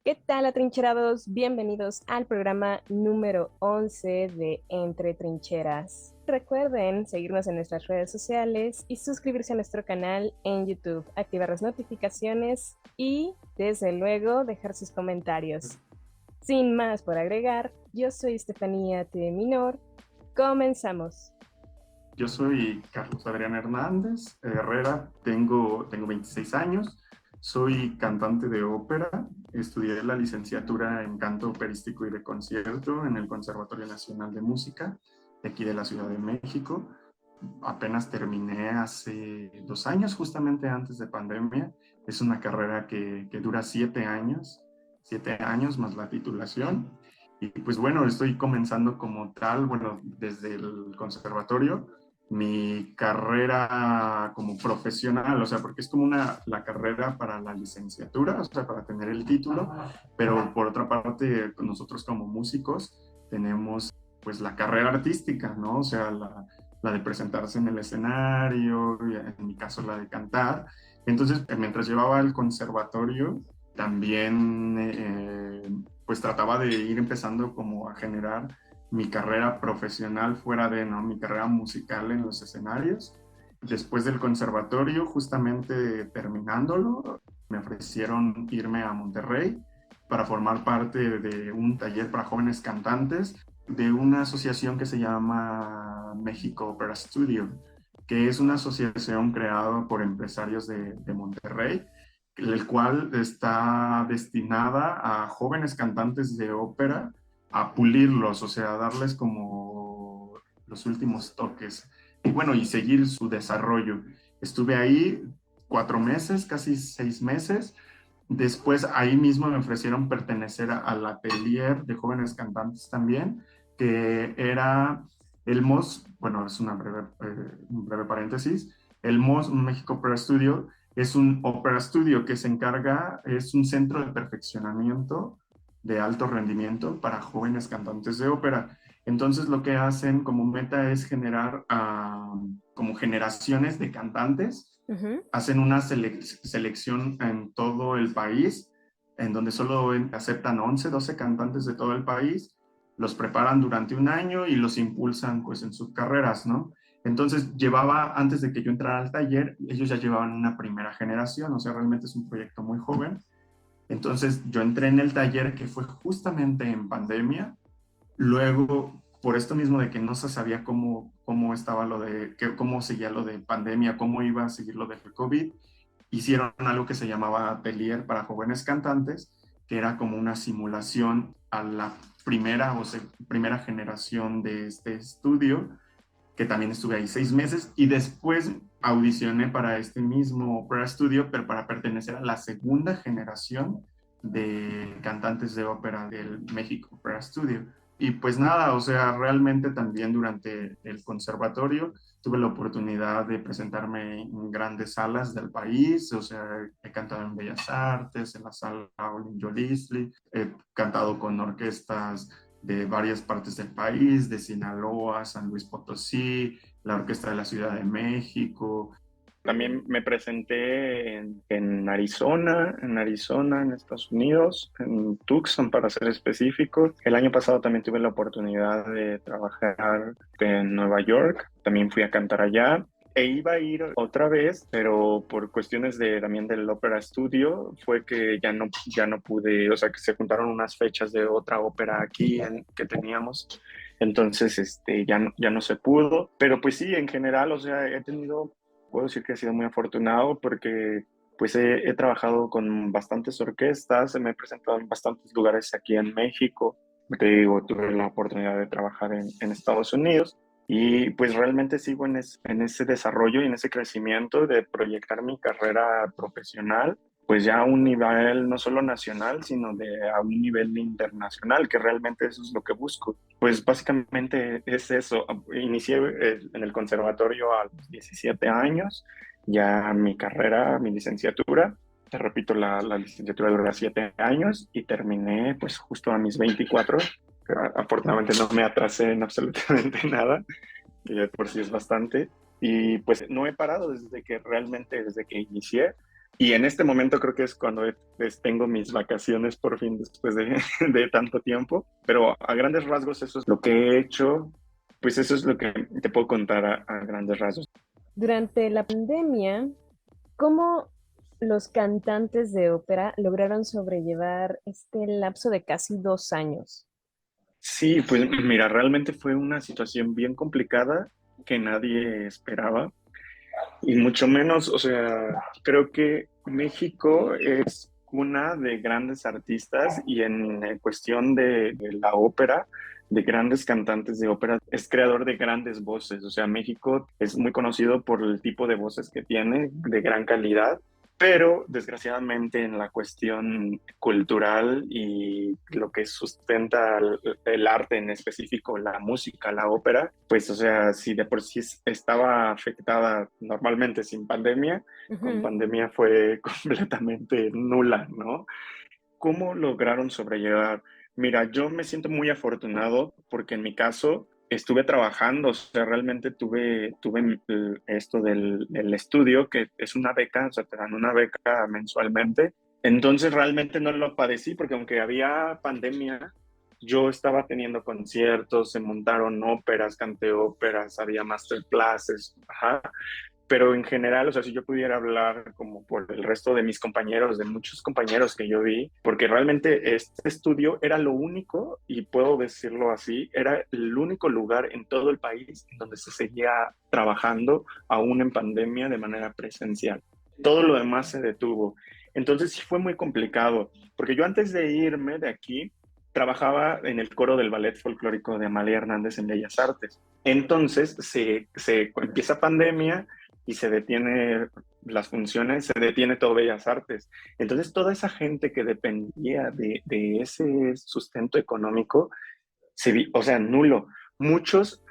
¿Qué tal, atrincherados? Bienvenidos al programa número 11 de Entre Trincheras. Recuerden seguirnos en nuestras redes sociales y suscribirse a nuestro canal en YouTube, activar las notificaciones y, desde luego, dejar sus comentarios. Sin más por agregar, yo soy Estefanía T. Minor. Comenzamos. Yo soy Carlos Adrián Hernández Herrera, tengo 26 años, soy cantante de ópera, estudié la licenciatura en canto operístico y de concierto en el Conservatorio Nacional de Música de aquí de la Ciudad de México. Apenas terminé hace 2 años, justamente antes de pandemia. Es una carrera que dura 7 años más la titulación. Y pues bueno, estoy comenzando como tal, bueno, desde el conservatorio mi carrera como profesional, o sea, porque es como la carrera para la licenciatura, o sea, para tener el título, pero por otra parte, nosotros como músicos tenemos pues la carrera artística, ¿no? O sea, la de presentarse en el escenario, y en mi caso la de cantar. Entonces, mientras llevaba el conservatorio, también pues trataba de ir empezando como a generar mi carrera profesional fuera de, ¿no? Mi carrera musical en los escenarios. Después del conservatorio, justamente terminándolo, me ofrecieron irme a Monterrey para formar parte de un taller para jóvenes cantantes de una asociación que se llama México Opera Studio, que es una asociación creada por empresarios de Monterrey, el cual está destinada a jóvenes cantantes de ópera a pulirlos, o sea, a darles como los últimos toques y bueno, y seguir su desarrollo. Estuve ahí 4 meses, casi 6 meses. Después ahí mismo me ofrecieron pertenecer al atelier de jóvenes cantantes también, que era el MOS, bueno, es un breve paréntesis, el MOS México Opera Studio es un opera studio que se encarga, es un centro de perfeccionamiento de alto rendimiento para jóvenes cantantes de ópera. Entonces lo que hacen como meta es generar como generaciones de cantantes, Ujú. hacen una selección en todo el país, en donde solo aceptan 11, 12 cantantes de todo el país, los preparan durante un año y los impulsan pues en sus carreras, ¿no? Entonces antes de que yo entrara al taller, ellos ya llevaban una primera generación, o sea, realmente es un proyecto muy joven. Entonces yo entré en el taller que fue justamente en pandemia. Luego, por esto mismo de que no se sabía cómo estaba cómo seguía lo de pandemia, cómo iba a seguir lo del COVID, hicieron algo que se llamaba Atelier para jóvenes cantantes, que era como una simulación a la primera generación de este estudio, que también estuve ahí 6 meses, y después audicioné para este mismo Opera Studio, pero para pertenecer a la segunda generación de cantantes de ópera del México Opera Studio. Y pues nada, o sea, realmente también durante el conservatorio tuve la oportunidad de presentarme en grandes salas del país, o sea, he cantado en Bellas Artes, en la sala Olin Jolisli, he cantado con orquestas de varias partes del país, de Sinaloa, San Luis Potosí, la Orquesta de la Ciudad de México. También me presenté en Arizona, en Estados Unidos, en Tucson para ser específico. El año pasado también tuve la oportunidad de trabajar en Nueva York, también fui a cantar allá. E iba a ir otra vez, pero por cuestiones también del Opera Studio fue que ya no pude, o sea, que se juntaron unas fechas de otra ópera aquí que teníamos. Entonces, ya no se pudo, pero pues sí, en general, o sea, puedo decir que he sido muy afortunado porque pues he trabajado con bastantes orquestas, me he presentado en bastantes lugares aquí en México. Te digo, tuve la oportunidad de trabajar en Estados Unidos y pues realmente sigo en ese desarrollo y en ese crecimiento de proyectar mi carrera profesional pues ya a un nivel no solo nacional, sino a un nivel internacional, que realmente eso es lo que busco. Pues básicamente es eso. Inicié en el conservatorio a los 17 años, ya mi carrera, mi licenciatura. Te repito, la licenciatura dura 7 años y terminé pues justo a mis 24. Afortunadamente no me atrasé en absolutamente nada, y de por sí es bastante. Y pues no he parado desde que inicié. Y en este momento creo que es cuando tengo mis vacaciones por fin después de, de tanto tiempo. Pero a grandes rasgos eso es lo que he hecho. Pues eso es lo que te puedo contar a grandes rasgos. Durante la pandemia, ¿cómo los cantantes de ópera lograron sobrellevar este lapso de casi 2 años? Sí, pues mira, realmente fue una situación bien complicada que nadie esperaba. Y mucho menos, o sea, creo que México es cuna de grandes artistas y en cuestión de la ópera, de grandes cantantes de ópera, es creador de grandes voces. O sea, México es muy conocido por el tipo de voces que tiene, de gran calidad, pero desgraciadamente en la cuestión cultural y lo que sustenta el arte en específico, la música, la ópera, pues o sea, si de por sí estaba afectada normalmente sin pandemia, con Ujú. pandemia fue completamente nula, ¿no? ¿Cómo lograron sobrellevar? Mira, yo me siento muy afortunado porque en mi caso estuve trabajando, o sea, realmente tuve esto del estudio, que es una beca, o sea, te dan una beca mensualmente. Entonces realmente no lo padecí porque aunque había pandemia, yo estaba teniendo conciertos, se montaron óperas, canté óperas, había masterclasses, ajá, pero en general, o sea, si yo pudiera hablar como por el resto de mis compañeros, de muchos compañeros que yo vi, porque realmente este estudio era lo único, y puedo decirlo así, era el único lugar en todo el país donde se seguía trabajando aún en pandemia de manera presencial. Todo lo demás se detuvo. Entonces sí fue muy complicado, porque yo antes de irme de aquí, trabajaba en el coro del Ballet Folclórico de Amalia Hernández en Bellas Artes. Entonces se empieza pandemia y se detiene las funciones, se detiene todo Bellas Artes. Entonces, toda esa gente que dependía de ese sustento económico, o sea, nulo. Muchos,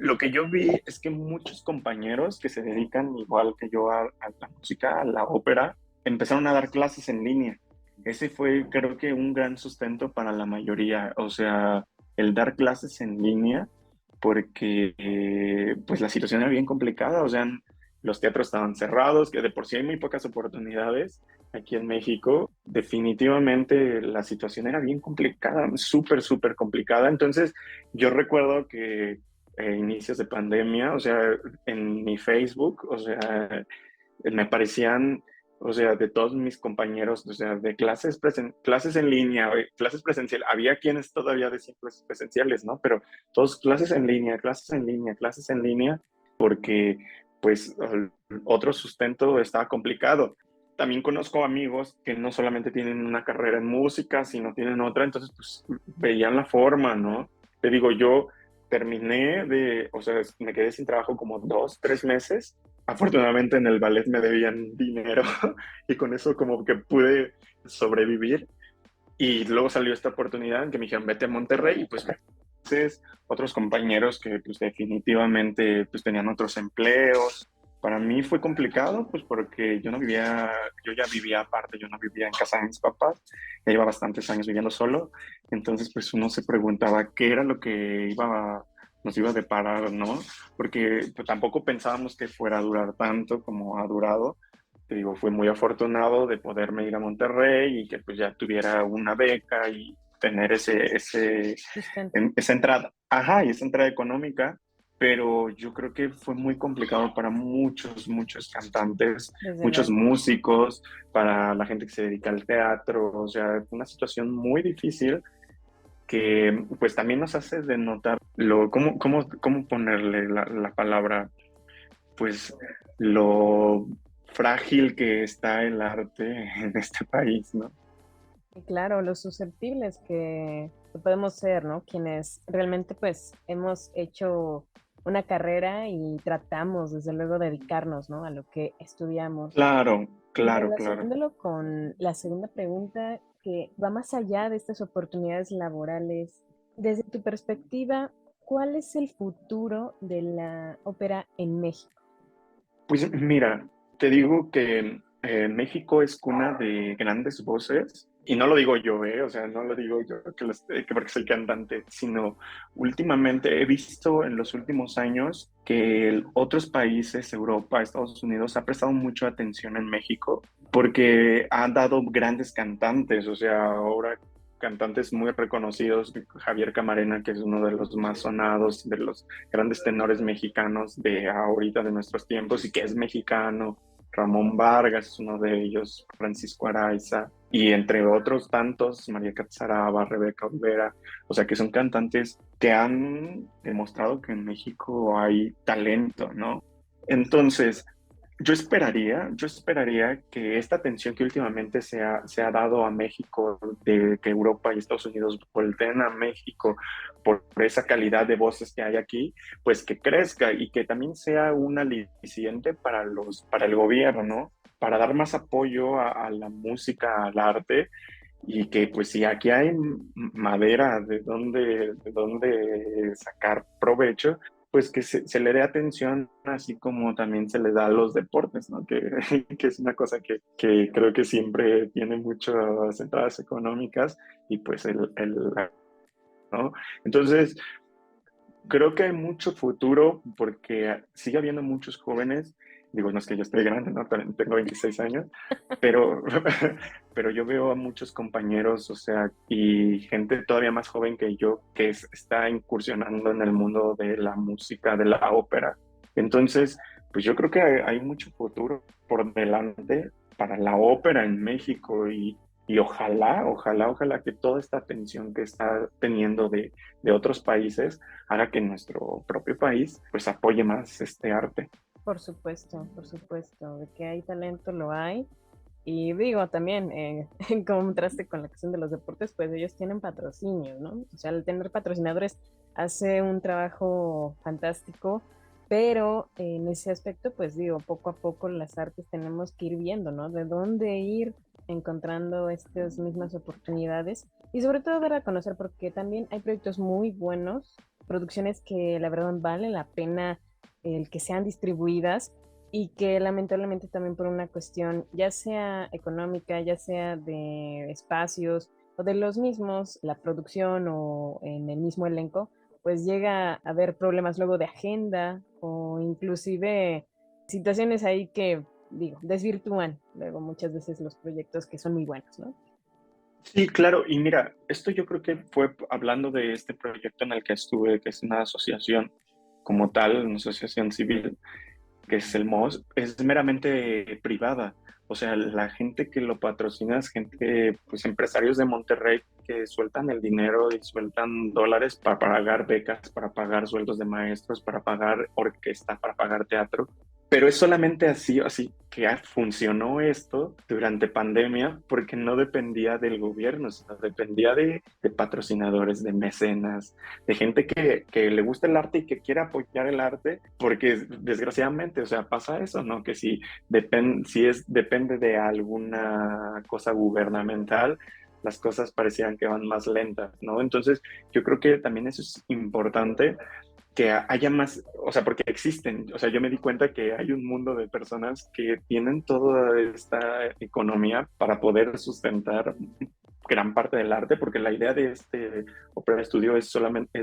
lo que yo vi es que muchos compañeros que se dedican igual que yo a la música, a la ópera, empezaron a dar clases en línea. Ese fue, creo que, un gran sustento para la mayoría. O sea, el dar clases en línea, porque pues la situación era bien complicada. O sea, los teatros estaban cerrados, que de por sí hay muy pocas oportunidades aquí en México. Definitivamente la situación era bien complicada, súper, súper complicada. Entonces, yo recuerdo que inicios de pandemia, o sea, en mi Facebook, o sea, me aparecían, o sea, de todos mis compañeros, o sea, de clases en línea, clases presenciales, había quienes todavía decían clases presenciales, ¿no? Pero todos clases en línea, clases en línea, clases en línea, porque pues otro sustento estaba complicado. También conozco amigos que no solamente tienen una carrera en música, sino tienen otra, entonces pues veían la forma, ¿no? Te digo, yo terminé o sea, me quedé sin trabajo como 2, 3 meses. Afortunadamente en el ballet me debían dinero y con eso como que pude sobrevivir. Y luego salió esta oportunidad en que me dijeron, vete a Monterrey y pues entonces otros compañeros que pues definitivamente pues tenían otros empleos. Para mí fue complicado pues porque yo ya vivía aparte, yo no vivía en casa de mis papás, ya lleva bastantes años viviendo solo, entonces pues uno se preguntaba qué era lo que nos iba a deparar, ¿no? Porque pues, tampoco pensábamos que fuera a durar tanto como ha durado. Te digo, fui muy afortunado de poderme ir a Monterrey y que pues ya tuviera una beca y tener Sustento. esa entrada, ajá, y esa entrada económica, pero yo creo que fue muy complicado para muchos, muchos cantantes, Desde muchos luego. músicos, para la gente que se dedica al teatro, o sea, fue una situación muy difícil que pues también nos hace denotar cómo ponerle la palabra, pues lo frágil que está el arte en este país, ¿no? Y claro, los susceptibles que podemos ser, ¿no? Quienes realmente pues hemos hecho una carrera y tratamos desde luego dedicarnos, ¿no? A lo que estudiamos. Claro, Y claro, claro. relacionándolo con la segunda pregunta, que va más allá de estas oportunidades laborales, desde tu perspectiva, ¿cuál es el futuro de la ópera en México? Pues mira, te digo que México es cuna de grandes voces, y no lo digo yo, o sea, no lo digo yo que porque soy cantante, sino últimamente he visto en los últimos años que otros países, Europa, Estados Unidos, ha prestado mucha atención en México porque han dado grandes cantantes, o sea, ahora cantantes muy reconocidos, Javier Camarena, que es uno de los más sonados, de los grandes tenores mexicanos de ahorita, de nuestros tiempos, y que es mexicano. Ramón Vargas es uno de ellos, Francisco Araiza, y entre otros tantos, María Catzaraba, Rebeca Olvera, o sea, que son cantantes que han demostrado que en México hay talento, ¿no? Entonces, yo esperaría que esta atención que últimamente se ha dado a México, de que Europa y Estados Unidos volteen a México por esa calidad de voces que hay aquí, pues que crezca y que también sea un aliciente para el gobierno, ¿no? Para dar más apoyo a la música, al arte, y que pues si aquí hay madera de donde sacar provecho, pues que se le dé atención, así como también se le da a los deportes, ¿no? Que, que es una cosa que creo que siempre tiene muchas entradas económicas y pues ¿no? Entonces, creo que hay mucho futuro porque sigue habiendo muchos jóvenes, digo, no es que yo estoy grande, ¿no? También tengo 26 años, pero, pero yo veo a muchos compañeros, o sea, y gente todavía más joven que yo que está incursionando en el mundo de la música, de la ópera. Entonces, pues yo creo que hay mucho futuro por delante para la ópera en México y ojalá que toda esta atención que está teniendo de otros países haga que nuestro propio país pues apoye más este arte. Por supuesto, de que hay talento lo hay. Y digo también, en contraste con la cuestión de los deportes, pues ellos tienen patrocinio, ¿no? O sea, al tener patrocinadores hace un trabajo fantástico, pero en ese aspecto, pues digo, poco a poco las artes tenemos que ir viendo, ¿no? De dónde ir encontrando estas mismas oportunidades y sobre todo dar a conocer, porque también hay proyectos muy buenos, producciones que la verdad vale la pena el que sean distribuidas y que lamentablemente también por una cuestión ya sea económica, ya sea de espacios o de los mismos, la producción o en el mismo elenco, pues llega a haber problemas luego de agenda o inclusive situaciones ahí que, digo, desvirtúan luego muchas veces los proyectos que son muy buenos, ¿no? Sí, claro, y mira, esto yo creo que fue hablando de este proyecto en el que estuve, que es una asociación como tal, una asociación civil, que es el MOS, es meramente privada. O sea, la gente que lo patrocina es gente, pues empresarios de Monterrey que sueltan el dinero y sueltan dólares para pagar becas, para pagar sueldos de maestros, para pagar orquesta, para pagar teatro. Pero es solamente así que funcionó esto durante pandemia porque no dependía del gobierno, sino dependía de patrocinadores, de mecenas, de gente que le gusta el arte y que quiere apoyar el arte, porque desgraciadamente, o sea, pasa eso, ¿no? Que depende de alguna cosa gubernamental, las cosas parecían que van más lentas, ¿no? Entonces, yo creo que también eso es importante que haya más, o sea, porque existen, o sea, yo me di cuenta que hay un mundo de personas que tienen toda esta economía para poder sustentar gran parte del arte, porque la idea de este Opera Studio es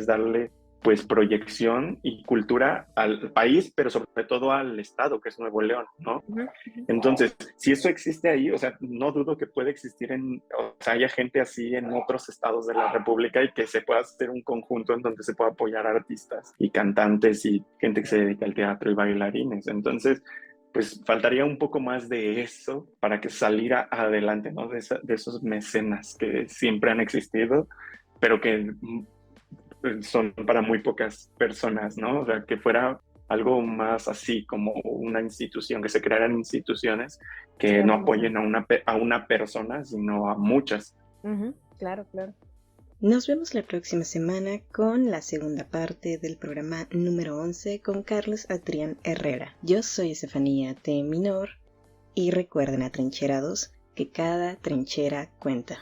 darle pues proyección y cultura al país, pero sobre todo al estado que es Nuevo León, ¿no? Uh -huh, uh -huh. Entonces, si eso existe ahí, o sea, no dudo que puede existir o sea, haya gente así en otros estados de la República y que se pueda hacer un conjunto en donde se pueda apoyar a artistas y cantantes y gente que se dedica al teatro y bailarines. Entonces, pues faltaría un poco más de eso para que saliera adelante, ¿no? De esos mecenas que siempre han existido, pero que son para muy pocas personas, ¿no? O sea, que fuera algo más así como una institución, que se crearan instituciones que no apoyen a una persona, sino a muchas. Claro, claro. Nos vemos la próxima semana con la segunda parte del programa número 11 con Carlos Adrián Herrera. Yo soy Estefanía T. Minor y recuerden, atrincherados, que cada trinchera cuenta.